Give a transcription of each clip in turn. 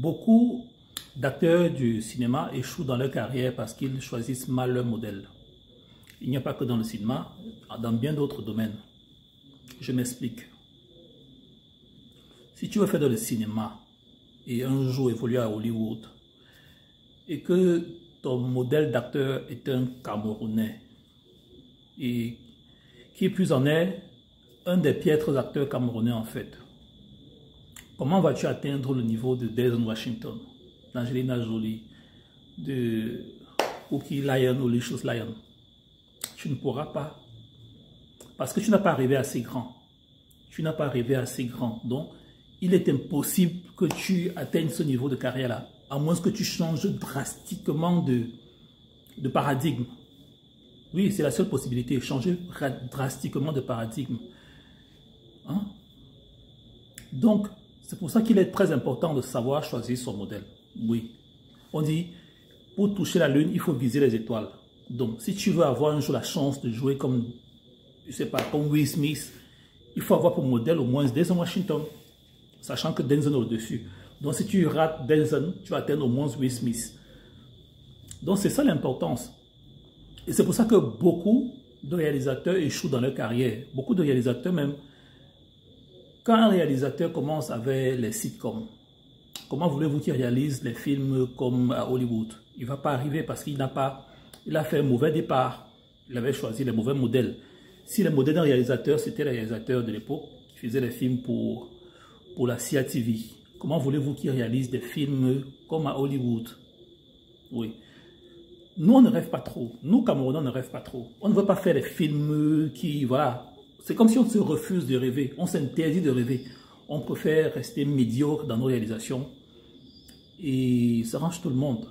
Beaucoup d'acteurs du cinéma échouent dans leur carrière parce qu'ils choisissent mal leur modèle. Il n'y a pas que dans le cinéma, dans bien d'autres domaines. Je m'explique. Si tu veux faire dans le cinéma et un jour évoluer à Hollywood et que ton modèle d'acteur est un Camerounais et qui plus en est un des piètres acteurs camerounais en fait, comment vas-tu atteindre le niveau de Denzel Washington, d'Angelina Jolie, de Cookie Lion ou Licious Lion? Tu ne pourras pas. Parce que tu n'as pas rêvé assez grand. Tu n'as pas rêvé assez grand. Donc, il est impossible que tu atteignes ce niveau de carrière-là, à moins que tu changes drastiquement de paradigme. Oui, c'est la seule possibilité, changer drastiquement de paradigme. Hein? Donc, c'est pour ça qu'il est très important de savoir choisir son modèle. Oui. On dit, pour toucher la lune, il faut viser les étoiles. Donc, si tu veux avoir un jour la chance de jouer comme, je sais pas, comme Will Smith, il faut avoir pour modèle au moins Denzel Washington, sachant que Denzel est au-dessus. Donc, si tu rates Denzel, tu vas atteindre au moins Will Smith. Donc, c'est ça l'importance. Et c'est pour ça que beaucoup de réalisateurs échouent dans leur carrière. Beaucoup de réalisateurs même. Quand un réalisateur commence avec les sitcoms, comment voulez-vous qu'il réalise les films comme à Hollywood? Il ne va pas arriver parce qu'il n'a pas... Il a fait un mauvais départ. Il avait choisi les mauvais modèles. Si le modèle d'un réalisateur, c'était le réalisateur de l'époque qui faisait les films pour la CATV, comment voulez-vous qu'il réalise des films comme à Hollywood? Oui. Nous, on ne rêve pas trop. Nous, Camerounais, on ne rêve pas trop. On ne veut pas faire des films qui, voilà. C'est comme si on se refuse de rêver. On s'interdit de rêver. On préfère rester médiocre dans nos réalisations. Et ça arrange tout le monde.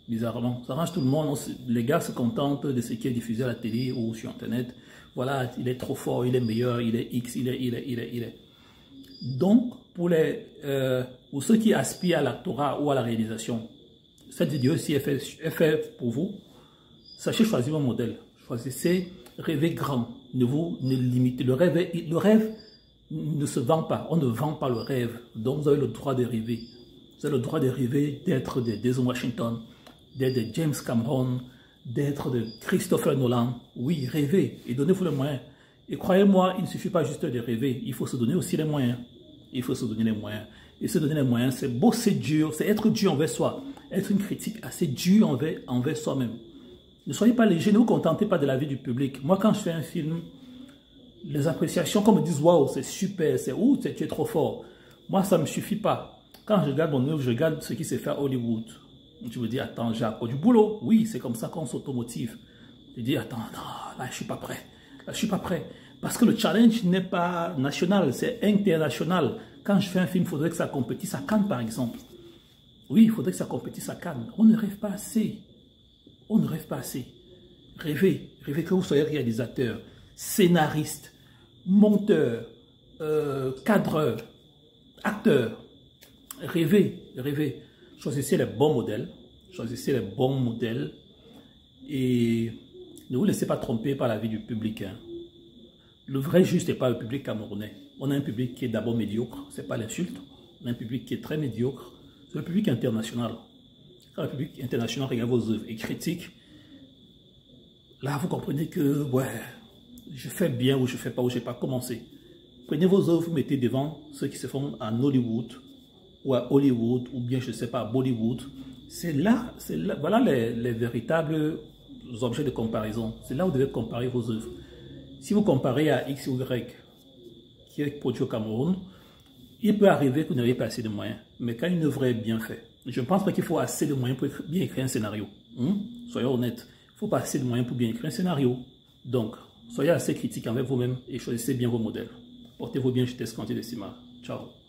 Bizarrement. Ça arrange tout le monde. Les gars se contentent de ce qui est diffusé à la télé ou sur Internet. Voilà, il est trop fort, il est meilleur, il est X, il est. Donc, pour ceux qui aspirent à l'actorat ou à la réalisation, cette vidéo aussi est faite pour vous. Sachez choisir vos modèles. Choisissez, rêvez grand. Ne limitez. Le rêve ne se vend pas. On ne vend pas le rêve. Donc, vous avez le droit de rêver. Vous avez le droit de rêver d'être de Denzel Washington, d'être de James Cameron, d'être de Christopher Nolan. Oui, rêvez et donnez-vous les moyens. Et croyez-moi, il ne suffit pas juste de rêver. Il faut se donner aussi les moyens. Il faut se donner les moyens. Et se donner les moyens, c'est beau, c'est dur. C'est être dur envers soi. Être une critique assez dure envers soi-même. Ne soyez pas léger, ne vous contentez pas de l'avis du public. Moi, quand je fais un film, les appréciations, qu'on me dise, waouh, c'est super, c'est ouh, tu es trop fort. Moi, ça ne me suffit pas. Quand je regarde mon œuvre, je regarde ce qui s'est fait à Hollywood. Tu me dis, attends, j'ai encore du boulot. Oui, c'est comme ça qu'on s'automotive. Je dis, attends, là, je ne suis pas prêt. Là, je ne suis pas prêt. Parce que le challenge n'est pas national, c'est international. Quand je fais un film, il faudrait que ça compétisse à Cannes, par exemple. Oui, il faudrait que ça compétisse à Cannes. On ne rêve pas assez. On ne rêve pas assez. Rêvez. Rêvez que vous soyez réalisateur, scénariste, monteur, cadreur, acteur. Rêvez. Choisissez les bons modèles. Et ne vous laissez pas tromper par la vie du public. Hein. Le vrai juste n'est pas le public camerounais. On a un public qui est d'abord médiocre, ce n'est pas l'insulte. On a un public qui est très médiocre. C'est le public international. Quand le public international regarde vos œuvres et critique, là vous comprenez que, ouais, je fais bien ou je ne fais pas ou je n'ai pas commencé. Prenez vos œuvres, vous mettez devant ceux qui se font en Hollywood ou à Hollywood ou bien, je ne sais pas, à Bollywood. Voilà les véritables objets de comparaison. C'est là où vous devez comparer vos œuvres. Si vous comparez à X ou Y, qui est produit au Cameroun, il peut arriver que vous n'avez pas assez de moyens. Mais quand une œuvre est bien faite, je ne pense pas qu'il faut assez de moyens pour bien écrire un scénario. Soyons honnêtes. Il ne faut pas assez de moyens pour bien écrire un scénario. Donc, soyez assez critique envers vous-même et choisissez bien vos modèles. Portez-vous bien, j'étais Scanty de Sima. Ciao.